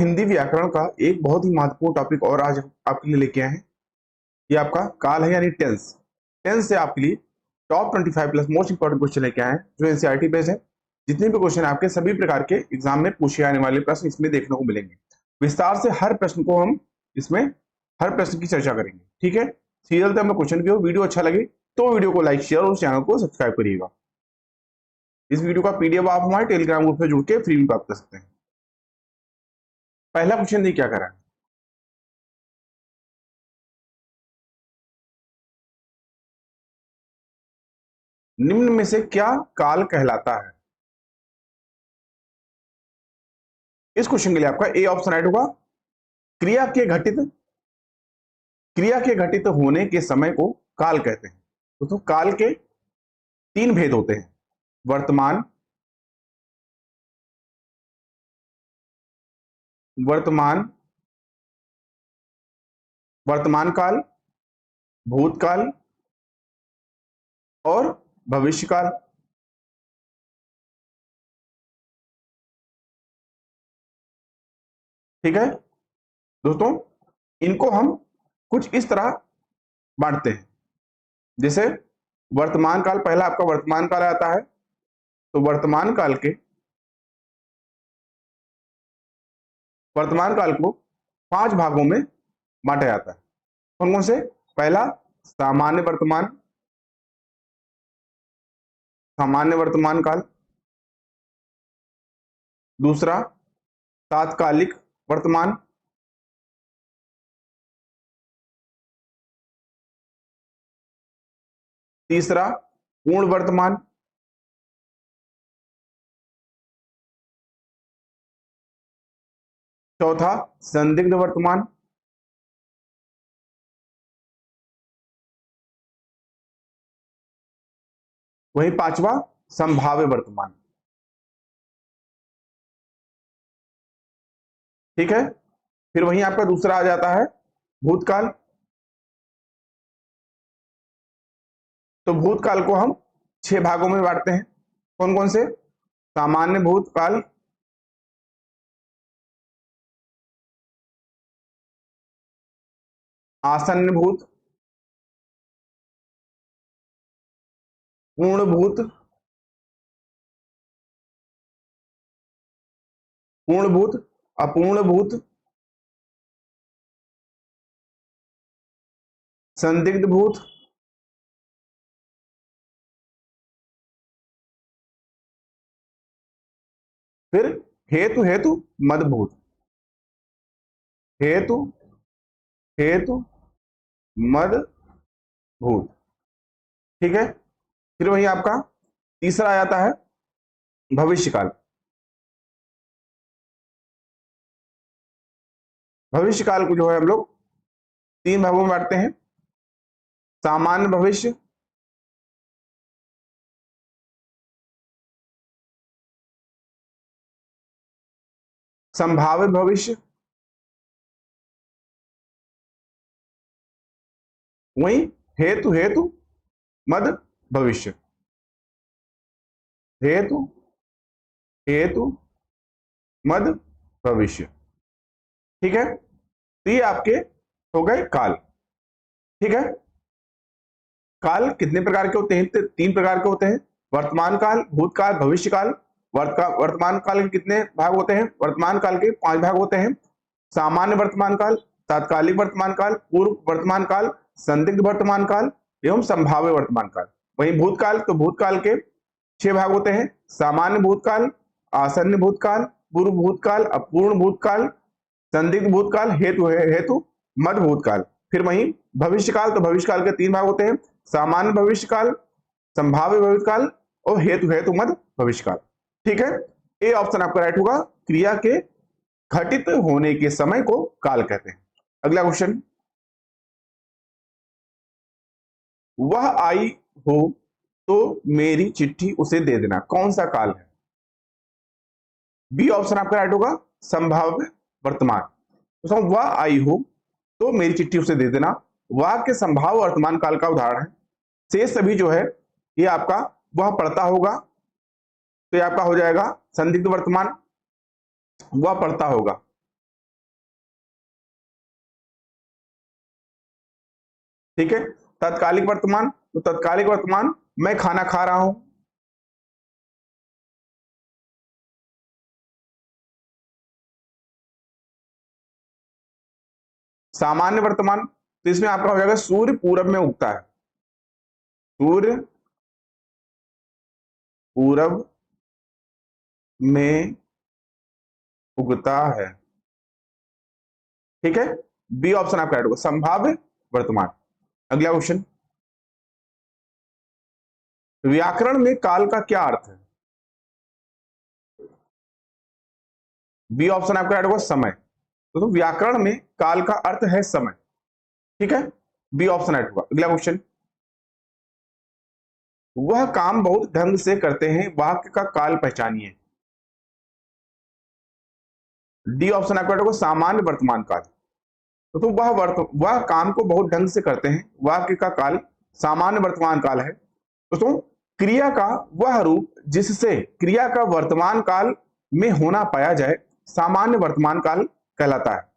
हिंदी व्याकरण का एक बहुत ही महत्वपूर्ण टॉपिक और आज आपके लिए लेके आए हैं। ये आपका काल है यानी टेंस। टेंस से आपके लिए top 25 plus most important question लेके आए हैं जो एनसीईआरटी बेस्ड है। जितने भी क्वेश्चन आपके सभी प्रकार के एग्जाम में पूछे आने वाले प्रश्न इसमें देखने को मिलेंगे। विस्तार से हर प्रश्न को हम इसमें हर प्रश्न की चर्चा करेंगे। ठीक है, सीरियल में क्वेश्चन की हो। वीडियो अच्छा लगे तो वीडियो को लाइक शेयर और चैनल को सब्सक्राइब करिएगा। इस वीडियो का पीडीएफ आप हमारे टेलीग्राम ग्रुप में जुड़ के फ्री में प्राप्त कर सकते हैं। पहला क्वेश्चन देखिए क्या करा है। निम्न में से क्या काल कहलाता है? इस क्वेश्चन के लिए आपका ए ऑप्शन राइट होगा। क्रिया के घटित होने के समय को काल कहते हैं। दोस्तों काल के तीन भेद होते हैं। वर्तमान वर्तमान वर्तमान काल, भूतकाल और भविष्य काल। ठीक है दोस्तों, इनको हम कुछ इस तरह बांटते हैं। जैसे वर्तमान काल, पहला आपका वर्तमान काल आता है तो वर्तमान काल को 5 भागों में बांटा जाता है। कौन कौन से? पहला सामान्य वर्तमान काल, दूसरा तात्कालिक वर्तमान, तीसरा पूर्ण वर्तमान, चौथा संदिग्ध वर्तमान, वही पांचवा संभाव्य वर्तमान। ठीक है, फिर वहीं आपका दूसरा आ जाता है भूतकाल। तो भूतकाल को हम 6 भागों में बांटते हैं। कौन कौन से? सामान्य भूतकाल, आसन्न भूत, पूर्ण भूत, अपूर्ण भूत, संदिग्ध भूत, फिर हेतु हेतु मद भूत। हेतु हेतु मद भूत। ठीक है, फिर वही आपका तीसरा आ जाता है भविष्यकाल। भविष्यकाल को जो है हम लोग 3 भागों में बांटते हैं। सामान्य भविष्य, संभावित भविष्य, वही हेतु हेतु मद भविष्य। हेतु हेतु मद भविष्य। ठीक है, तो ये आपके हो गए काल। ठीक है, काल कितने प्रकार के होते हैं? 3 प्रकार के होते हैं। वर्तमान काल, भूतकाल, भविष्य काल। वर्तमान काल के कितने भाग होते हैं? वर्तमान काल के 5 भाग होते हैं। सामान्य वर्तमान काल, तात्कालिक वर्तमान काल, पूर्व वर्तमान काल, संदिग्ध वर्तमान काल एवं संभाव्य वर्तमान काल। वहीं भूतकाल, तो भूतकाल के 6 भाग होते हैं। सामान्य भूतकाल, आसन्न भूतकाल, पूर्व भूतकाल, अपूर्ण भूतकाल, संदिग्ध भूतकाल, हेतु मद भूतकाल। फिर वहीं भविष्यकाल, तो भविष्यकाल के 3 भाग होते हैं। सामान्य भविष्यकाल, संभाव्य भविष्यकाल और हेतु हेतु मद भविष्यकाल। ठीक है, ए ऑप्शन आपका राइट होगा। क्रिया के घटित होने के समय को काल कहते हैं। अगला क्वेश्चन, वह आई हो तो मेरी चिट्ठी उसे दे देना, कौन सा काल है? बी ऑप्शन आपका राइट होगा, संभाव्य वर्तमान। तो वह आई हो तो मेरी चिट्ठी उसे दे देना वह के संभाव्य वर्तमान काल का उदाहरण है। शेष सभी जो है ये आपका वह पढ़ता होगा, तो ये आपका हो जाएगा संदिग्ध वर्तमान, वह पढ़ता होगा। ठीक है। तत्कालिक वर्तमान, तो तत्कालिक वर्तमान मैं खाना खा रहा हूं। सामान्य वर्तमान, तो इसमें आपका हो जाएगा सूर्य पूरब में उगता है। सूर्य पूरब में उगता है। ठीक है। बी ऑप्शन आपका राइट होगा, संभाव्य वर्तमान। अगला क्वेश्चन, व्याकरण में काल का क्या अर्थ है? बी ऑप्शन आपका राइट होगा, समय। तो व्याकरण में काल का अर्थ है समय। ठीक है, बी ऑप्शन राइट होगा। अगला क्वेश्चन, वह काम बहुत ढंग से करते हैं, वाक्य का काल पहचानिए। डी ऑप्शन आपका राइट होगा, सामान्य वर्तमान काल। तो वह काम को बहुत ढंग से करते हैं, वाक्य का काल सामान्य वर्तमान काल है। दोस्तों, क्रिया का वह रूप जिससे क्रिया का वर्तमान काल में होना पाया जाए, सामान्य वर्तमान काल कहलाता है।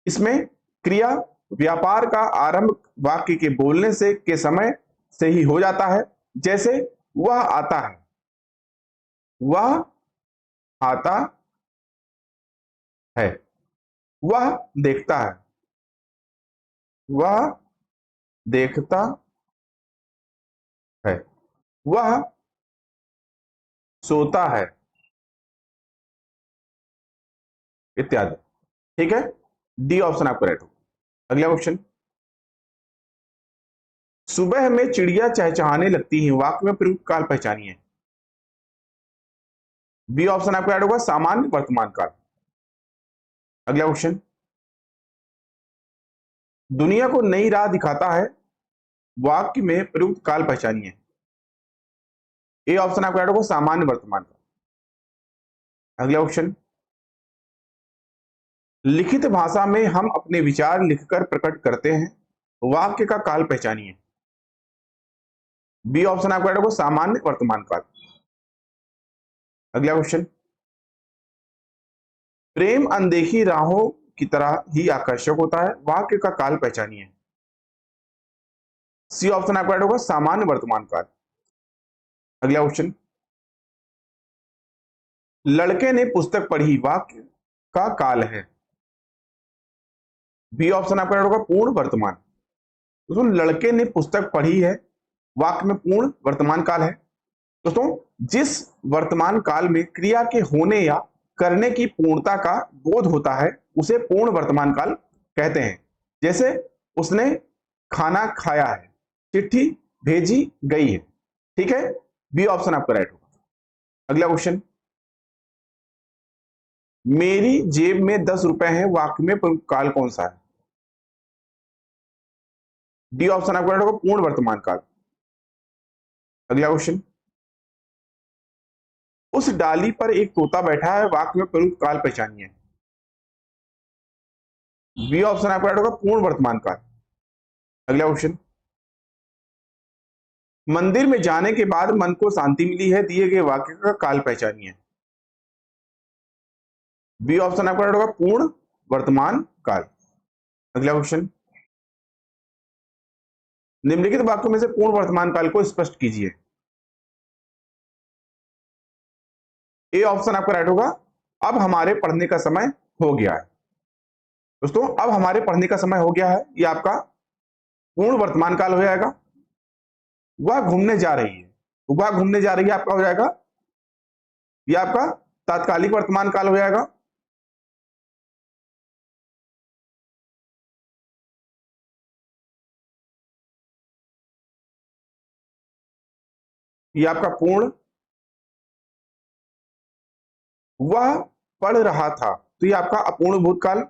इसमें क्रिया व्यापार का आरंभ वाक्य के बोलने से के समय से ही हो जाता है। जैसे वह आता है, वह आता है, वह देखता है, वह देखता है, वह सोता है, इत्यादि। ठीक है, डी ऑप्शन आपका राइट होगा। अगला क्वेश्चन, सुबह में चिड़िया चहचहाने लगती हैं, वाक्य में प्रयुक्त काल पहचानिए। बी ऑप्शन आपका राइट होगा, सामान्य वर्तमान काल। अगला क्वेश्चन, दुनिया को नई राह दिखाता है, वाक्य में प्रयुक्त काल पहचानिए। ए ऑप्शन आपका राइट होगा, सामान्य वर्तमान काल। अगला क्वेश्चन, लिखित भाषा में हम अपने विचार लिखकर प्रकट करते हैं, वाक्य का काल पहचानिए। बी ऑप्शन आपका राइट होगा, सामान्य वर्तमान काल। अगला क्वेश्चन, प्रेम अनदेखी राहों की तरह ही आकर्षक होता है, वाक्य का काल पहचानिए। सी ऑप्शन आपका राइट होगा, सामान्य वर्तमान काल। अगला क्वेश्चन, लड़के ने पुस्तक पढ़ी, वाक्य का काल है। बी ऑप्शन आपका राइट होगा, पूर्ण वर्तमान। दोस्तों, लड़के ने पुस्तक पढ़ी है, वाक्य में पूर्ण वर्तमान काल है। दोस्तों, जिस वर्तमान काल में क्रिया के होने या करने की पूर्णता का बोध होता है, उसे पूर्ण वर्तमान काल कहते हैं। जैसे उसने खाना खाया है, चिट्ठी भेजी गई है। ठीक है, बी ऑप्शन आपका राइट होगा। अगला क्वेश्चन, मेरी जेब में 10 रुपए हैं, वाक्य में प्रयुक्त काल कौन सा है? डी ऑप्शन आपका राइट होगा, पूर्ण वर्तमान काल। अगला क्वेश्चन, उस डाली पर एक तोता बैठा है, वाक्य में प्रयुक्त काल पहचानिए। बी ऑप्शन आपका राइट होगा, पूर्ण वर्तमान काल। अगला क्वेश्चन, मंदिर में जाने के बाद मन को शांति मिली है, दिए गए वाक्य का काल पहचानिए। बी ऑप्शन आपका राइट होगा, पूर्ण वर्तमान काल। अगला क्वेश्चन, निम्नलिखित वाक्यों में से पूर्ण वर्तमान काल को स्पष्ट कीजिए। ए ऑप्शन आपका राइट होगा, अब हमारे पढ़ने का समय हो गया है। दोस्तों, अब हमारे पढ़ने का समय हो गया है, ये आपका पूर्ण वर्तमान काल हो जाएगा। वह घूमने जा रही है, वह घूमने जा रही है आपका हो जाएगा, ये आपका तात्कालिक वर्तमान काल हो जाएगा। ये आपका पूर्ण, वह पढ़ रहा था, तो ये आपका अपूर्ण भूतकाल।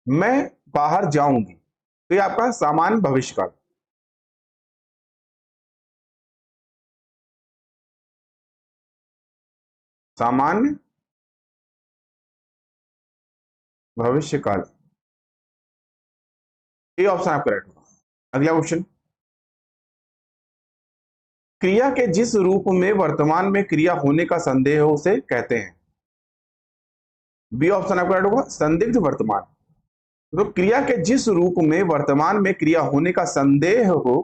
मैं बाहर जाऊंगी, तो ये आपका सामान्य भविष्यकाल। सामान्य भविष्यकाल, ये ऑप्शन आपका राइट होगा। अगला क्वेश्चन, क्रिया के जिस रूप में वर्तमान में क्रिया होने का संदेह हो उसे कहते हैं। बी ऑप्शन आपका राइट होगा, संदिग्ध वर्तमान। तो क्रिया के जिस रूप में वर्तमान में क्रिया होने का संदेह हो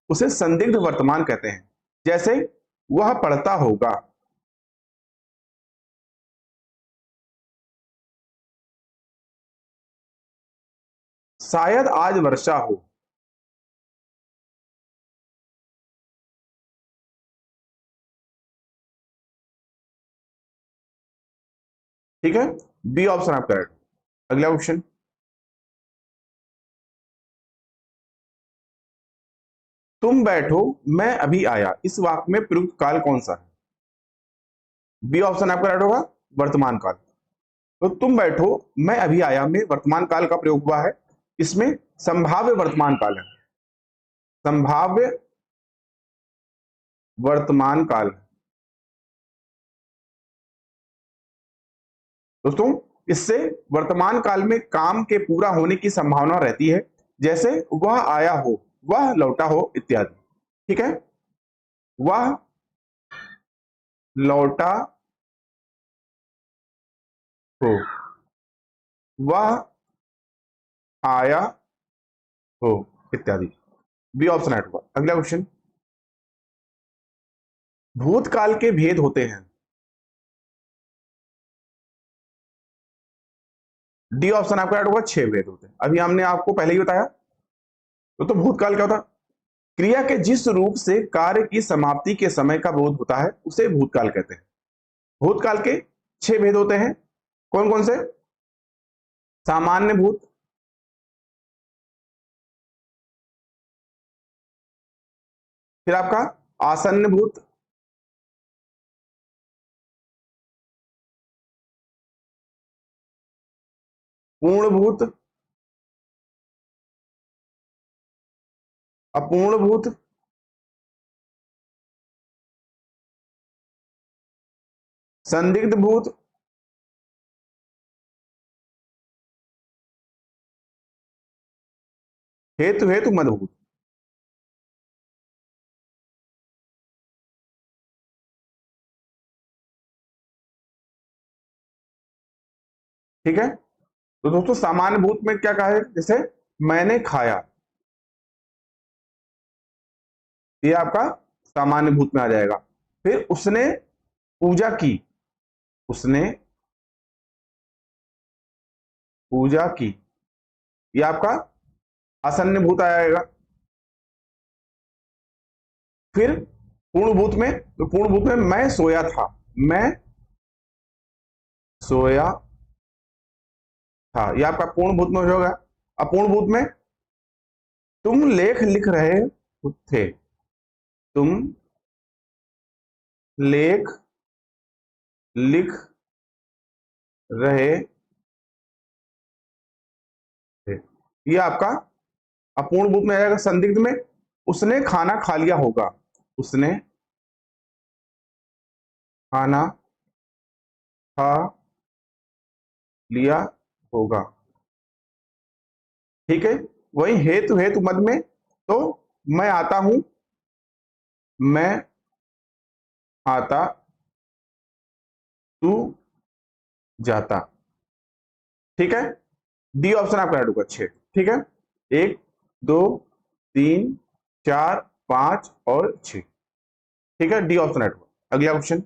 उसे संदिग्ध वर्तमान कहते हैं। जैसे वह पढ़ता होगा, शायद आज वर्षा हो। ठीक है, बी ऑप्शन आपका राइट। अगला क्वेश्चन, तुम बैठो मैं अभी आया, इस वाक्य में प्रयुक्त काल कौन सा है? बी ऑप्शन आपका राइट होगा, वर्तमान काल। तो तुम बैठो मैं अभी आया में वर्तमान काल का प्रयोग हुआ है। इसमें संभाव्य वर्तमान काल है, संभाव्य वर्तमान काल। दोस्तों, इससे वर्तमान काल में काम के पूरा होने की संभावना रहती है, जैसे वह आया हो, वह लौटा हो इत्यादि। ठीक है, वह लौटा हो, वह आया हो इत्यादि। बी ऑप्शन राइट होगा। अगला क्वेश्चन, भूतकाल के भेद होते हैं। डी ऑप्शन आपका राइट होगा, 6 भेद होते हैं। अभी हमने आपको पहले ही बताया। तो भूतकाल क्या होता है? क्रिया के जिस रूप से कार्य की समाप्ति के समय का बोध होता है उसे भूतकाल कहते हैं। भूतकाल के 6 भेद होते हैं। कौन कौन से? सामान्य भूत, फिर आपका आसन्न भूत, पूर्ण भूत, अपूर्ण भूत, संदिग्ध भूत, हेतु हेतु मदभूत। ठीक है, तो दोस्तों सामान्य भूत में क्या कहा है? जैसे मैंने खाया, ये आपका सामान्य भूत में आ जाएगा। फिर उसने पूजा की, उसने पूजा की, ये आपका आसन्न भूत आएगा। फिर पूर्ण भूत में, तो पूर्ण भूत में मैं सोया था, मैं सोया था, ये आपका पूर्ण भूत में होगा। अपूर्ण भूत में तुम लेख लिख रहे थे, तुम लेख लिख रहे थे, ये आपका अपूर्ण भूत में आएगा। संदिग्ध में उसने खाना खा लिया होगा, उसने खाना खा लिया होगा। ठीक है, वही हेतु हेतु मद में तो मैं आता हूं, मैं आता, तू जाता। ठीक है, डी ऑप्शन आपका राइट होगा, 6। ठीक है, 1 2 3 4 5 और 6। ठीक है, डी ऑप्शन राइट होगा। अगला क्वेश्चन,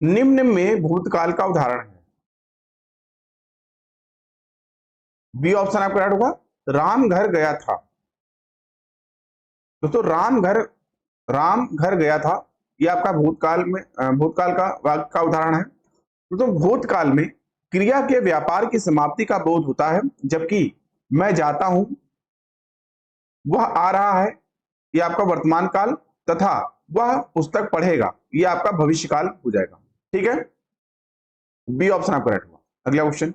निम्न में भूतकाल का उदाहरण है। बी ऑप्शन आपका राइट होगा, राम घर गया था। दोस्तों राम घर गया था, ये आपका भूतकाल में भूतकाल का वाक्य का उदाहरण है। तो भूतकाल में क्रिया के व्यापार की समाप्ति का बोध होता है, जबकि मैं जाता हूं, वह आ रहा है, ये आपका वर्तमान काल, तथा वह पुस्तक पढ़ेगा, ये आपका भविष्य काल हो जाएगा। ठीक है, बी ऑप्शन आपका राइट होगा। अगला क्वेश्चन,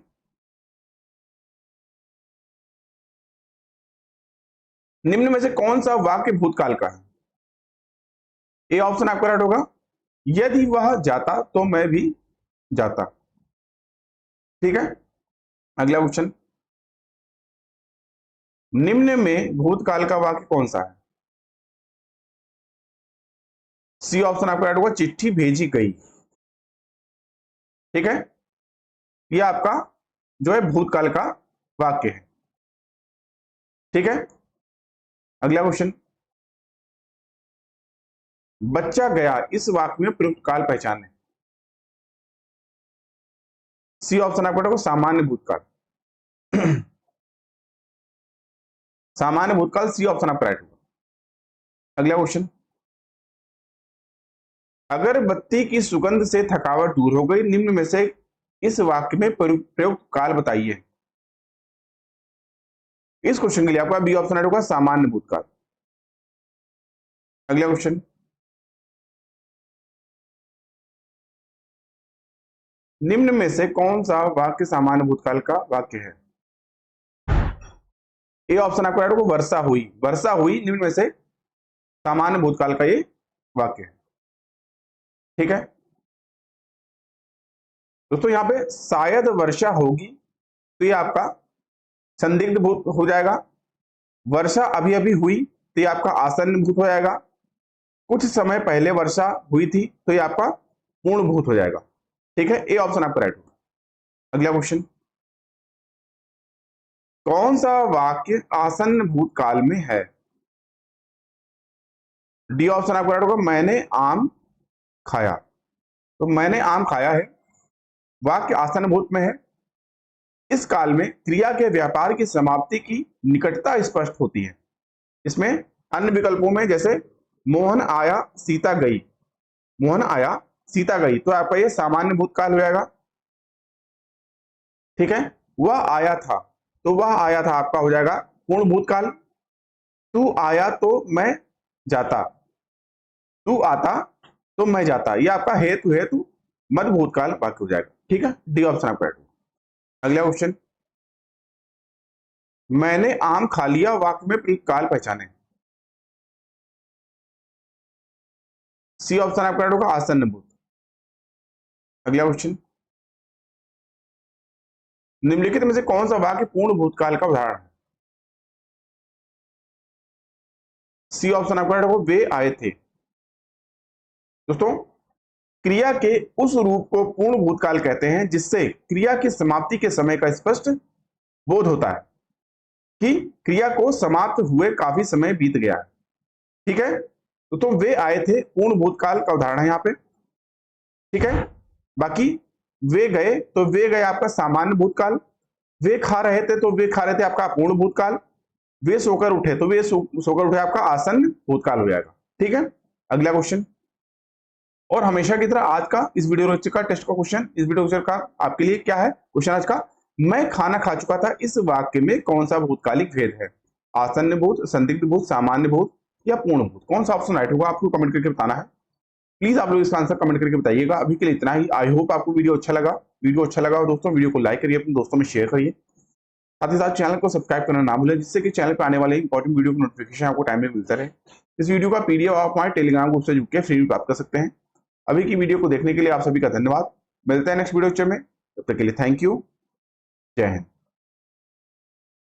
निम्न में से कौन सा वाक्य भूतकाल का है? ए ऑप्शन आपका राइट होगा, यदि वह जाता तो मैं भी जाता। ठीक है, अगला क्वेश्चन, निम्न में भूतकाल का वाक्य कौन सा है? सी ऑप्शन आपका ऐड होगा चिट्ठी भेजी गई। ठीक है, ये आपका जो है भूतकाल का वाक्य है। ठीक है, अगला क्वेश्चन, बच्चा गया इस वाक्य में प्रयुक्त काल पहचाने। सी ऑप्शन आपका होगा सामान्य भूतकाल। सामान्य भूतकाल सी ऑप्शन आपका राइट होगा। अगला क्वेश्चन, अगरबत्ती की सुगंध से थकावट दूर हो गई, निम्न में से इस वाक्य में प्रयुक्त काल बताइए। इस क्वेश्चन के लिए आपका बी ऑप्शन राइट होगा सामान्य भूतकाल। अगला क्वेश्चन, निम्न में से कौन सा वाक्य सामान्य भूतकाल का वाक्य है। ए ऑप्शन आपको राइट होगा वर्षा हुई। वर्षा हुई निम्न में से सामान्य भूतकाल का ये वाक्य है। ठीक है दोस्तों, यहां पे शायद वर्षा होगी तो ये आपका संदिग्ध भूत हो जाएगा। वर्षा अभी अभी हुई तो ये आपका आसन्न भूत हो जाएगा। कुछ समय पहले वर्षा हुई थी तो ये आपका पूर्ण भूत हो जाएगा। ठीक है, ए ऑप्शन आपका राइट होगा। अगला क्वेश्चन, कौन सा वाक्य आसन्न भूतकाल में है। डी ऑप्शन आपका राइट होगा मैंने आम खाया। तो मैंने आम खाया है, वाक्य आसन्न भूत में है। इस काल में क्रिया के व्यापार की समाप्ति की निकटता स्पष्ट होती है। इसमें अन्य विकल्पों में जैसे मोहन आया सीता गई, मोहन आया सीता गई, तो आपका ये सामान्य भूतकाल हो जाएगा। ठीक है, वह आया था, तो वह आया था आपका हो जाएगा पूर्ण भूतकाल। तू आया तो मैं जाता, तू आता तो मैं जाता, ये आपका हेतु हेतु मध्य भूतकाल वाक्य हो जाएगा। ठीक है, डी ऑप्शन आपका राइट। अगला क्वेश्चन, मैंने आम खा लिया वाक्य में प्रयुक्त काल पहचाने। सी ऑप्शन आपका राइट होगा आसन्न भूत। अगला क्वेश्चन, निम्नलिखित में से कौन सा वाक्य पूर्ण भूतकाल का उदाहरण है। सी ऑप्शन आपका राइट होगा वे आए थे। दोस्तों, क्रिया के उस रूप को पूर्ण भूतकाल कहते हैं जिससे क्रिया की समाप्ति के समय का स्पष्ट बोध होता है कि क्रिया को समाप्त हुए काफी समय बीत गया है। ठीक है, तो वे आए थे पूर्ण भूतकाल का उदाहरण है यहाँ पे। ठीक है, बाकी वे गए तो वे गए आपका सामान्य भूतकाल। वे खा रहे थे तो वे खा रहे थे आपका पूर्ण भूतकाल। वे सोकर उठे तो वे सोकर उठे आपका आसन्न भूतकाल हो जाएगा। ठीक है, अगला क्वेश्चन, और हमेशा की तरह आज का इस वीडियो लेक्चर का टेस्ट का क्वेश्चन, इस वीडियो लेक्चर का आपके लिए क्या है क्वेश्चन आज का, मैं खाना खा चुका था इस वाक्य में कौन सा भूतकालिक भेद है। आसन्न भूत, संदिग्ध भूत, सामान्य भूत या पूर्ण भूत, कौन सा ऑप्शन राइट होगा आपको कमेंट करके बताना है। प्लीज आप लोग इसका आंसर कमेंट करके बताइएगा। अभी के लिए इतना ही। आई होप आपको वीडियो अच्छा लगा। वीडियो अच्छा लगा दोस्तों वीडियो को लाइक करिए, अपने दोस्तों में शेयर करिए, साथ ही साथ चैनल को सब्सक्राइब करना ना भूलें, जिससे कि चैनल पर आने वाले इंपॉर्टेंट वीडियो की नोटिफिकेशन आपको टाइम में मिलता रहे। इस वीडियो का पीडीएफ आप हमारे टेलीग्राम ग्रुप से जुड़ के फ्री में प्राप्त कर सकते हैं। अभी की वीडियो को देखने के लिए आप सभी का धन्यवाद। मिलते हैं नेक्स्ट वीडियो में, तब तक के लिए थैंक यू, जय हिंद।